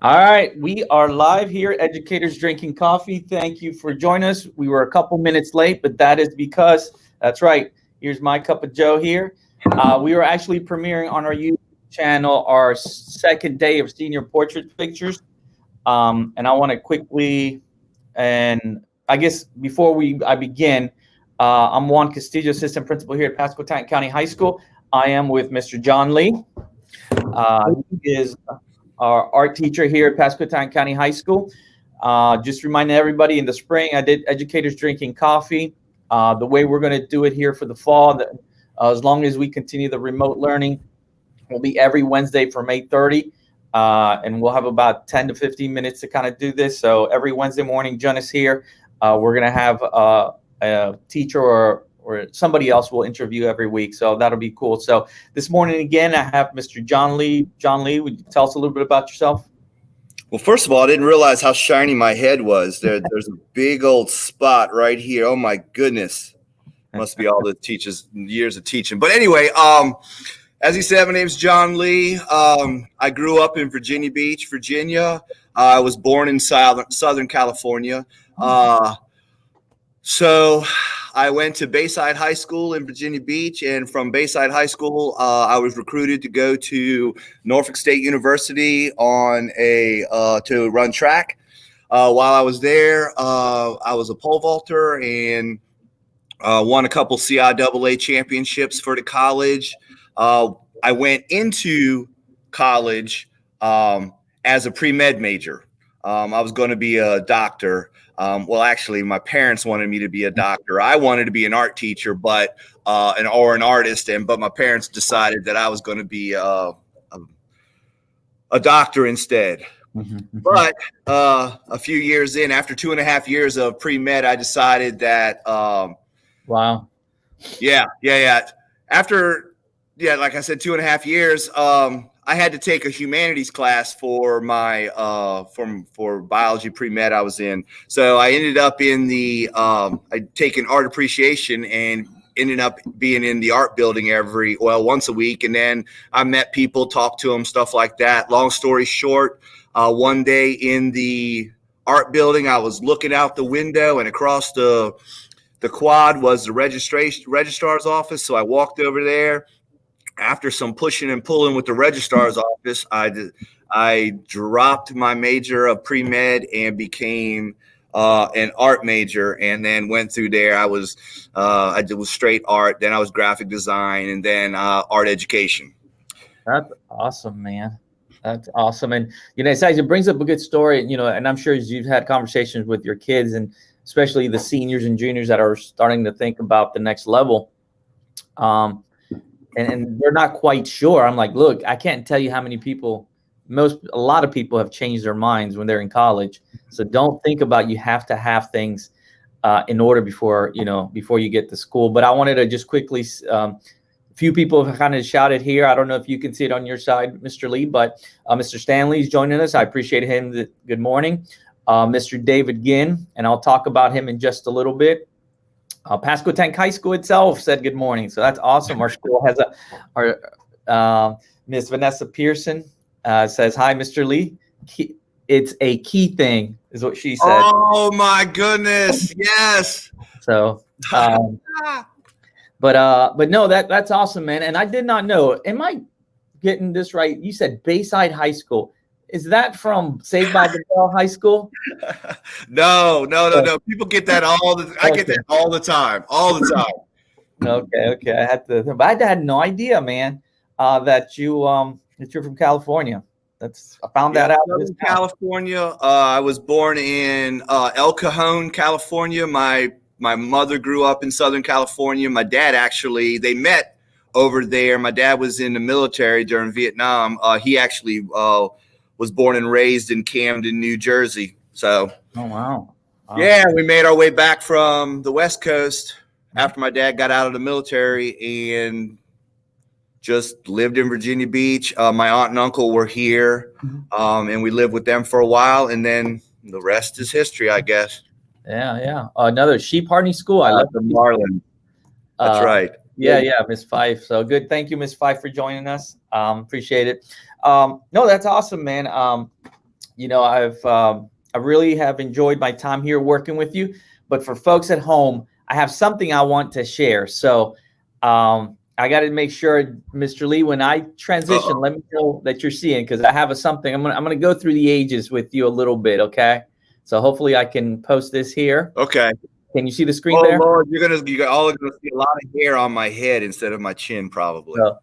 All right, we are live here, Educators Drinking Coffee. Thank you for joining us. We were a couple minutes late, but that is because, that's right, here's my cup of Joe here. We were actually premiering on our YouTube channel our second day of senior portrait pictures. And I want to quickly, and I guess before I begin, I'm Juan Castillo, Assistant Principal here at Pasquotank County High School. I am with Mr. John Lee. He is our art teacher here at Pasquotank County High School. Just reminding everybody, in the spring, I did Educators Drinking Coffee. The way we're going to do it here for the fall, as long as we continue the remote learning, will be every Wednesday from 8:30. And we'll have about 10 to 15 minutes to kind of do this. So every Wednesday morning, join us here. We're going to have a teacher or somebody else will interview every week. So that'll be cool. So this morning, again, I have Mr. John Lee. John Lee, would you tell us a little bit about yourself? Well, first of all, I didn't realize how shiny my head was. There's a big old spot right here. Oh, my goodness. Must be all the years of teaching. But anyway, as he said, my name is John Lee. I grew up in Virginia Beach, Virginia. I was born in Southern California. So I went to Bayside High School in Virginia Beach, and from Bayside High School, I was recruited to go to Norfolk State University to run track. While I was there, I was a pole vaulter and won a couple CIAA championships for the college. I went into college as a pre-med major. I was going to be a doctor. Well, actually, my parents wanted me to be a doctor. I wanted to be an art teacher, but an artist. But my parents decided that I was going to be a doctor instead. But a few years in, after 2.5 years of pre-med, I decided that. Wow. Yeah. After, like I said, 2.5 years. I had to take a humanities class for my for biology pre-med I was in. So I ended up in I'd taken art appreciation and ended up being in the art building once a week. And then I met people, talked to them, stuff like that. Long story short, one day in the art building, I was looking out the window, and across the quad was the registrar's office. So I walked over there. After some pushing and pulling with the registrar's office, I dropped my major of pre-med and became an art major, and then went through there. I did straight art, then I was graphic design, and then art education. That's awesome, man. That's awesome. And, it brings up a good story, and I'm sure you've had conversations with your kids, and especially the seniors and juniors that are starting to think about the next level. And they're not quite sure. I'm like, look, I can't tell you how many people, a lot of people have changed their minds when they're in college. So don't think about you have to have things in order before you get to school. But I wanted to just quickly, a few people have kind of shouted here. I don't know if you can see it on your side, Mr. Lee, but Mr. Stanley's joining us. I appreciate him. Good morning. Mr. David Ginn, and I'll talk about him in just a little bit. Pasquotank High School itself said good morning, so that's awesome. Our school has Miss Vanessa Pearson says hi, Mr. Lee. It's a key thing, is what she said. Oh my goodness, yes. So, but no, that's awesome, man. And I did not know. Am I getting this right? You said Bayside High School. Is that from Saved by the Bell High School? No. People get that I get that all the time. Okay. I had no idea, man, that you're from California. I found that out. Southern California. I was born in El Cajon, California. My mother grew up in Southern California. My dad they met over there. My dad was in the military during Vietnam. He actually was born and raised in Camden, New Jersey. So, oh wow. Yeah, we made our way back from the West Coast after my dad got out of the military and just lived in Virginia Beach. My aunt and uncle were here, and we lived with them for a while, and then the rest is history, I guess. Yeah. Another sheep herding school. I love the Marlin. That's right. Yeah, Miss Fife. So good. Thank you, Miss Fife, for joining us. Appreciate it. No, that's awesome, man. I really have enjoyed my time here working with you. But for folks at home, I have something I want to share. So I got to make sure, Mr. Lee, when I transition, let me know that you're seeing, because I have something. I'm gonna go through the ages with you a little bit, okay? So hopefully I can post this here. Okay. Can you see the screen Oh there? Lord, you're all gonna see a lot of hair on my head instead of my chin, probably. So,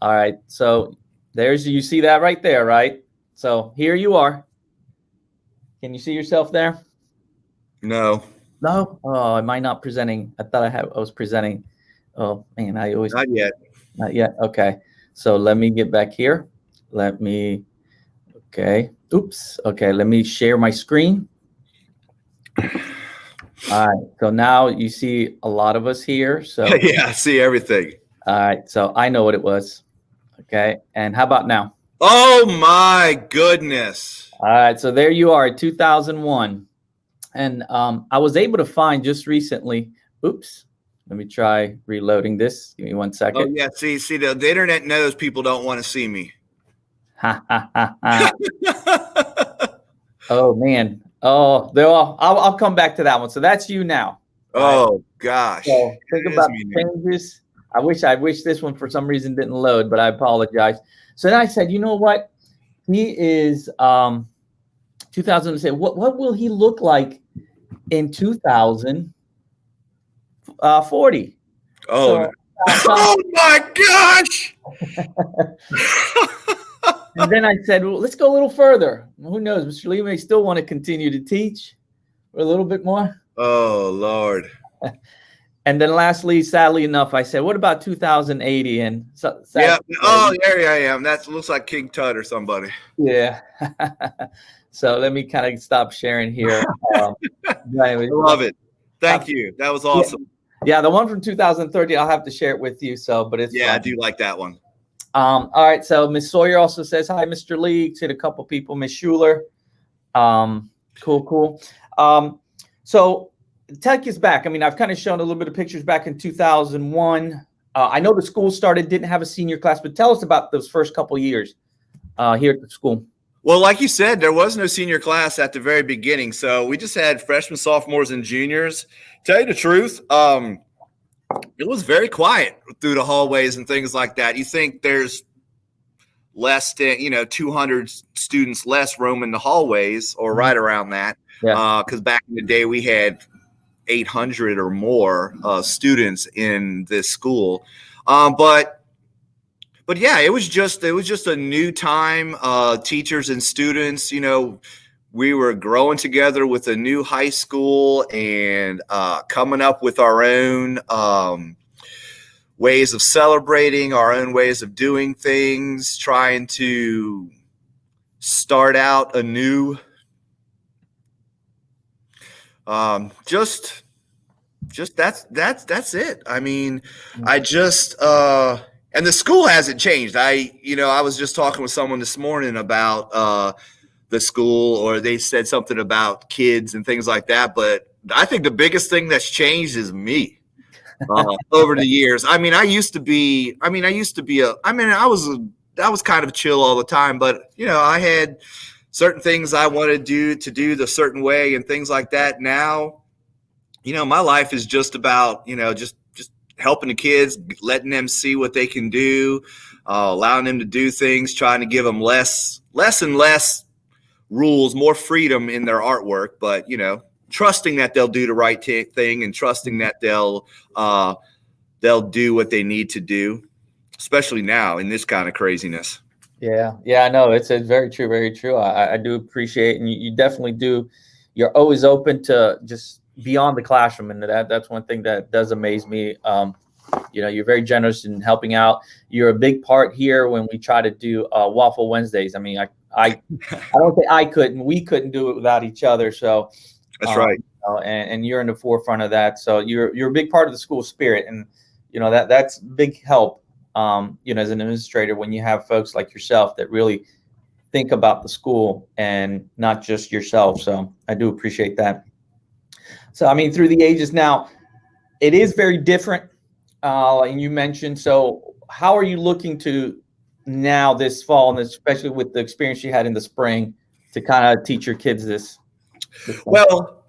all right. So you see that right there, right? So here you are. Can you see yourself there? No. No? Oh, am I not presenting? I thought I was presenting. Oh man, Not yet. Not yet. Okay. So let me get back here. Okay. Oops. Okay. Let me share my screen. All right. So now you see a lot of us here. So yeah, I see everything. All right. So I know what it was. Okay. And how about now? Oh my goodness. All right. So there you are, 2001. And I was able to find just recently. Oops. Let me try reloading this. Give me 1 second. Oh yeah. See, the internet knows people don't want to see me. Ha ha ha ha. Oh man. Oh, I'll come back to that one. So that's you now. Oh right? Gosh. So think about changes. I wish this one for some reason didn't load, but I apologize. So then I said, you know what? He is 2000. I said, what will he look like in 2040? Oh, oh my gosh. And then I said, well, let's go a little further. Who knows? Mr. Lee may still want to continue to teach for a little bit more. Oh, Lord. And then lastly, sadly enough, I said, what about 2080? And yeah. Oh, there I am. That looks like King Tut or somebody. Yeah. So let me kind of stop sharing here. I love it. Thank you. That was awesome. Yeah, the one from 2030, I'll have to share it with you. So, but it's fun. I do like that one. All right. So Miss Sawyer also says, hi, Mr. Lee. To a couple people, Miss Schuler. Cool. So take us back. I mean, I've kind of shown a little bit of pictures back in 2001. I know the school didn't have a senior class, but tell us about those first couple of years here at the school. Well, like you said, there was no senior class at the very beginning. So we just had freshmen, sophomores, and juniors. Tell you the truth, it was very quiet through the hallways and things like that. You think there's less than, 200 students less roaming the hallways or right around that. Yeah. Because back in the day, we had 800 or more students in this school. But yeah, it was just a new time. Teachers and students, we were growing together with a new high school and coming up with our own ways of celebrating, our own ways of doing things, trying to start out anew. Just that's it. I mean, and the school hasn't changed. I was just talking with someone this morning about the school, or they said something about kids and things like that. But I think the biggest thing that's changed is me over the years. I was kind of chill all the time, but I had certain things I wanted to do the certain way and things like that. Now, my life is just about, just helping the kids, letting them see what they can do, allowing them to do things, trying to give them less and less rules, more freedom in their artwork, but, trusting that they'll do the right thing and trusting that they'll do what they need to do, especially now in this kind of craziness. Yeah, I know. It's very true, very true. I do appreciate, and you definitely do. You're always open to just beyond the classroom, and that's one thing that does amaze me. You're very generous in helping out. You're a big part here when we try to do Waffle Wednesdays. I mean, I don't think we couldn't do it without each other. So that's right. And you're in the forefront of that. So you're a big part of the school spirit, and that's big help. As an administrator, when you have folks like yourself that really think about the school and not just yourself. So I do appreciate that. So, I mean, through the ages now, it is very different And you mentioned, so how are you looking to now this fall, and especially with the experience you had in the spring, to kind of teach your kids this thing? Well,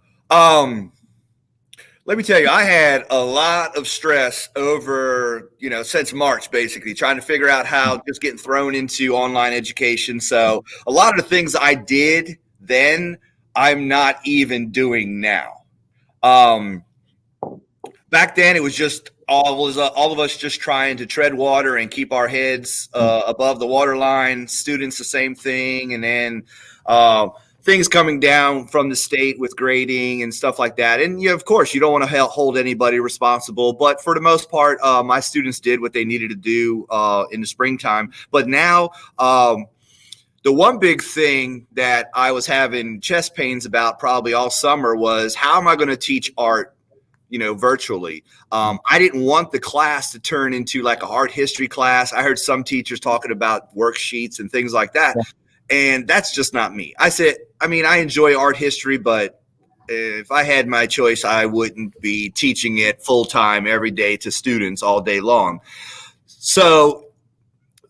let me tell you, I had a lot of stress over, since March, basically trying to figure out how just getting thrown into online education. So a lot of the things I did then, I'm not even doing now. Back then, it was just all of us just trying to tread water and keep our heads above the water line. Students, the same thing, and then things coming down from the state with grading and stuff like that. And of course, you don't want to hold anybody responsible, but for the most part, my students did what they needed to do in the springtime. But now, the one big thing that I was having chest pains about probably all summer was, how am I going to teach art virtually? I didn't want the class to turn into like a art history class. I heard some teachers talking about worksheets and things like that. And that's just not me. I enjoy art history, but if I had my choice, I wouldn't be teaching it full time every day to students all day long. So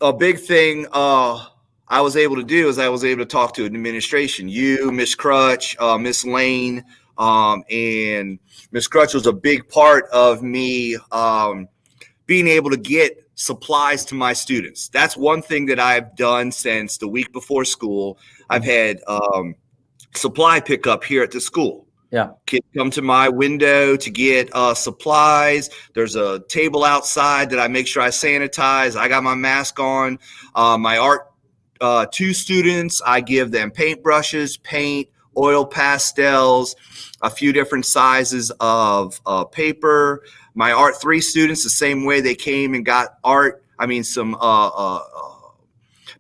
a big thing I was able to do is I was able to talk to an administration, Miss Crutch, Miss Lane, and Miss Crutch was a big part of me being able to get supplies to my students. That's one thing that I've done since the week before school. I've had supply pickup here at the school. Yeah. Kids come to my window to get supplies. There's a table outside that I make sure I sanitize. I got my mask on. My art 2 students, I give them paintbrushes, paint, oil pastels, a few different sizes of paper. My art 3 students, the same way, they came and got some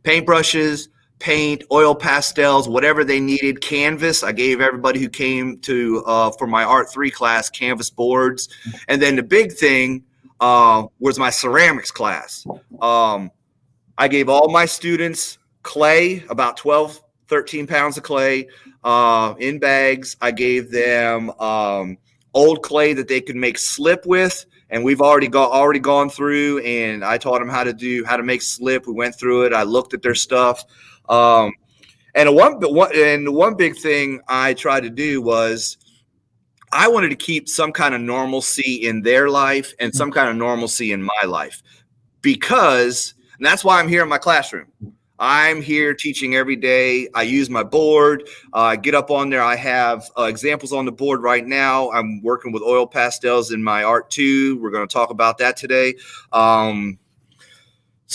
paintbrushes, paint, oil pastels, whatever they needed. Canvas, I gave everybody who came to for my art 3 class canvas boards. And then the big thing was my ceramics class. I gave all my students clay, about 12, 13 pounds of clay in bags. I gave them old clay that they could make slip with, and we've already gone through, and I taught them how to make slip. We went through it. I looked at their stuff, and one big thing I tried to do was, I wanted to keep some kind of normalcy in their life and some kind of normalcy in my life, and that's why I'm here in my classroom. I'm here teaching every day. I use my board. I get up on there. I have examples on the board right now. I'm working with oil pastels in my art 2. We're going to talk about that today. So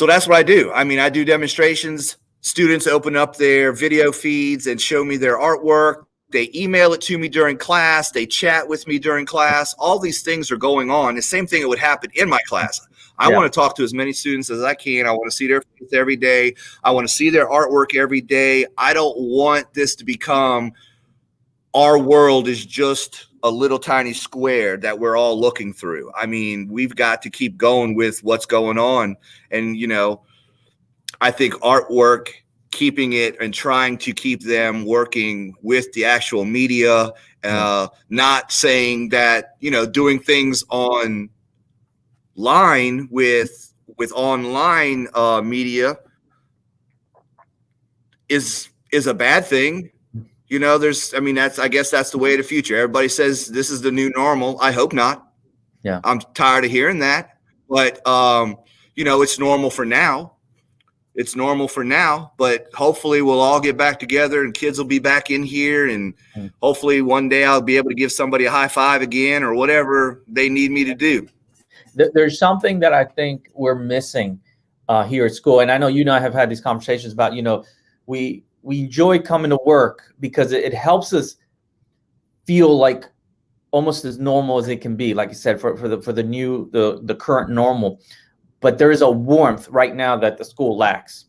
that's what I do. I do demonstrations. Students open up their video feeds and show me their artwork. They email it to me during class. They chat with me during class. All these things are going on. The same thing that would happen in my class. I want to talk to as many students as I can. I want to see their face every day. I want to see their artwork every day. I don't want this to become our world is just a little tiny square that we're all looking through. We've got to keep going with what's going on. And, I think artwork, keeping it and trying to keep them working with the actual media, not saying that, doing things online with online media is a bad thing. I guess that's the way of the future. Everybody says this is the new normal. I hope not. Yeah. I'm tired of hearing that, but it's normal for now. It's normal for now, but hopefully we'll all get back together and kids will be back in here, and hopefully one day I'll be able to give somebody a high five again or whatever they need me to do. There's something that I think we're missing here at school. And I know you and I have had these conversations about, we enjoy coming to work because it helps us feel like almost as normal as it can be. Like you said, for the current normal. But there is a warmth right now that the school lacks.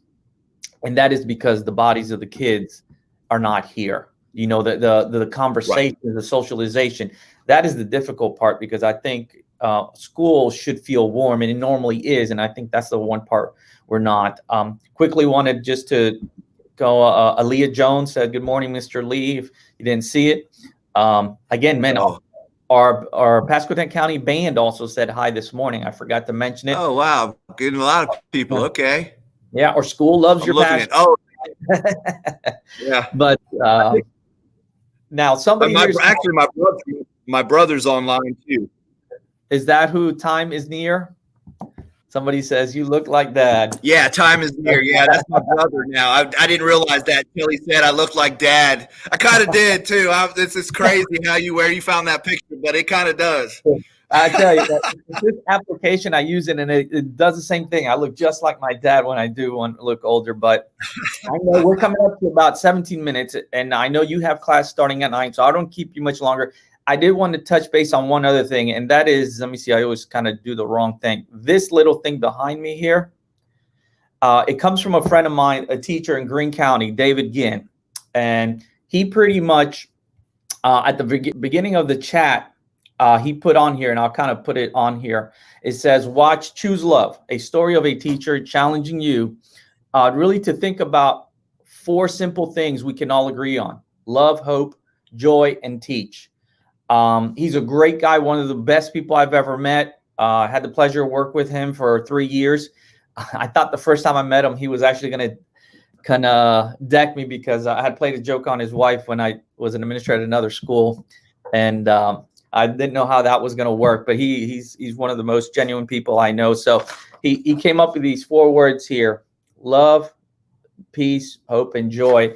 And that is because the bodies of the kids are not here. The conversation, right. The socialization, that is the difficult part, because I think school should feel warm, and it normally is. And I think that's the one part we're not. Quickly wanted just to go, Aaliyah Jones said, good morning, Mr. Lee, if you didn't see it. Again, man, Our Pasquotank County band also said hi this morning. I forgot to mention it. Oh, wow. Getting a lot of people. Okay. Yeah, our school loves I'm your looking passion. at, oh, yeah. But now But somebody here's actually, my brother's online too. is that who time is near? Somebody says you look like dad. Yeah, time is near. Yeah, that's my brother now. I didn't realize that till he said I looked like dad. I kind of did too. This is crazy where you found that picture, but it kind of does. I tell you, this application I use it, and it does the same thing. I look just like my dad when I do want to look older. But I know we're coming up to about 17 minutes, and I know you have class starting at 9, so I don't keep you much longer. I did want to touch base on one other thing, and that is, let me see, I always kind of do the wrong thing. This little thing behind me here, it comes from a friend of mine, a teacher in Greene County, David Ginn. And he pretty much, at the beginning of the chat, he put on here, and I'll kind of put it on here. It says, watch Choose Love, a story of a teacher challenging you really to think about 4 simple things we can all agree on: love, hope, joy, and teach. He's a great guy, one of the best people I've ever met. Had the pleasure of work with him for 3 years. I thought the first time I met him, he was actually going to kind of deck me because I had played a joke on his wife when I was an administrator at another school. And I didn't know how that was going to work, but he's one of the most genuine people I know. So he came up with these 4 words here: love, peace, hope, and joy.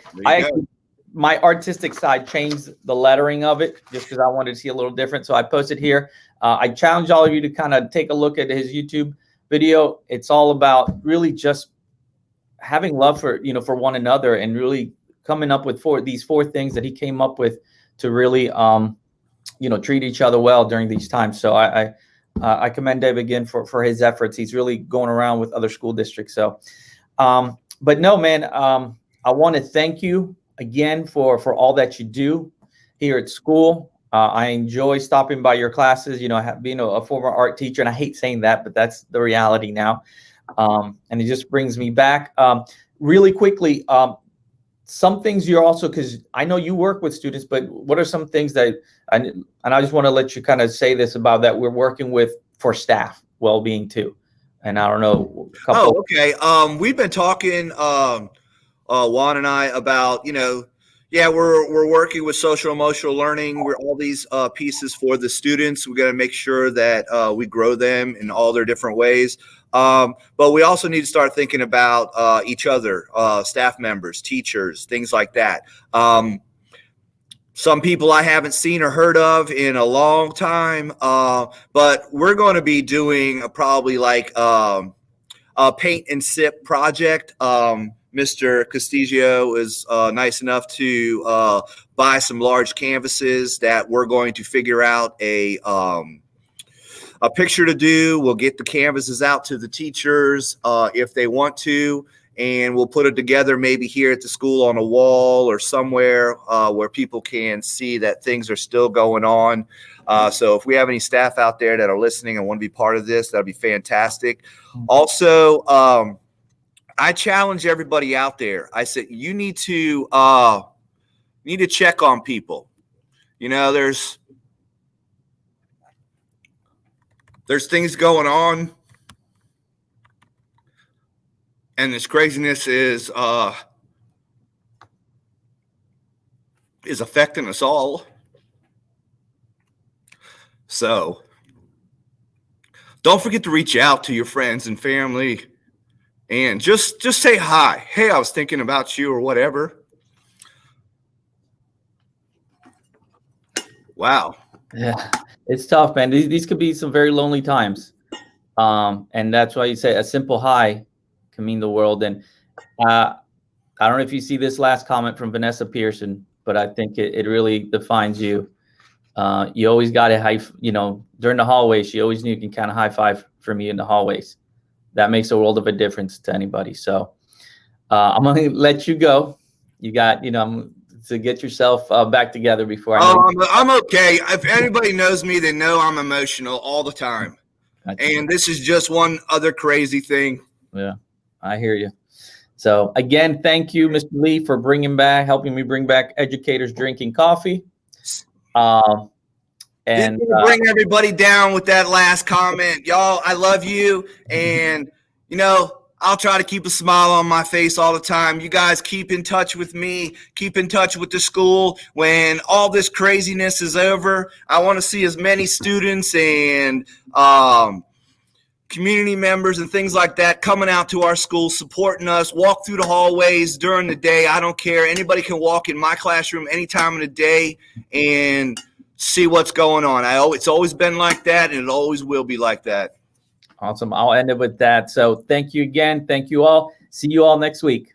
My artistic side changed the lettering of it just because I wanted to see a little different. So I posted here. I challenge all of you to kind of take a look at his YouTube video. It's all about really just having love for one another, and really coming up with these 4 things that he came up with to really treat each other well during these times. So I commend Dave again for his efforts. He's really going around with other school districts. So, but no, man, I want to thank you again for all that you do here at school. I enjoy stopping by your classes, being a former art teacher, and I hate saying that, but that's the reality now. And it just brings me back. Really quickly, some things you're also, because I know you work with students, but what are some things that, and I just want to let you kind of say this about that we're working with for staff well-being too. And I don't know. Okay. We've been talking, Juan and I, about, we're working with social emotional learning. We're all these pieces for the students. We got to make sure that we grow them in all their different ways. But we also need to start thinking about each other, staff members, teachers, things like that. Some people I haven't seen or heard of in a long time, but we're going to be doing probably like a paint and sip project. Mr. Castillo is nice enough to buy some large canvases that we're going to figure out a picture to do. We'll get the canvases out to the teachers if they want to, and we'll put it together maybe here at the school on a wall or somewhere where people can see that things are still going on. So if we have any staff out there that are listening and want to be part of this, that'll be fantastic. Also, I challenge everybody out there. I said, you need to check on people. There's things going on, and this craziness is affecting us all. So don't forget to reach out to your friends and family and just say hi. Hey, I was thinking about you, or whatever. Wow. Yeah, it's tough, man. These could be some very lonely times. And that's why you say a simple hi can mean the world. And I don't know if you see this last comment from Vanessa Pearson, but I think it really defines you. You always got to during the hallways, she always knew you can kind of high five for me in the hallways. That makes a world of a difference to anybody. So I'm going to let you go. You got, to get yourself back together before I'm okay. If anybody knows me, they know I'm emotional all the time. And this is just one other crazy thing. Yeah, I hear you. So again, thank you, Mr. Lee, for helping me bring back Educators Drinking Coffee. And Didn't bring everybody down with that last comment. Y'all, I love you. And, you know, I'll try to keep a smile on my face all the time. You guys keep in touch with me. Keep in touch with the school. When all this craziness is over, I want to see as many students and community members and things like that coming out to our school, supporting us, walk through the hallways during the day. I don't care. Anybody can walk in my classroom any time of the day and see what's going on. It's always been like that, and it always will be like that. Awesome. I'll end it with that. So thank you again. Thank you all. See you all next week.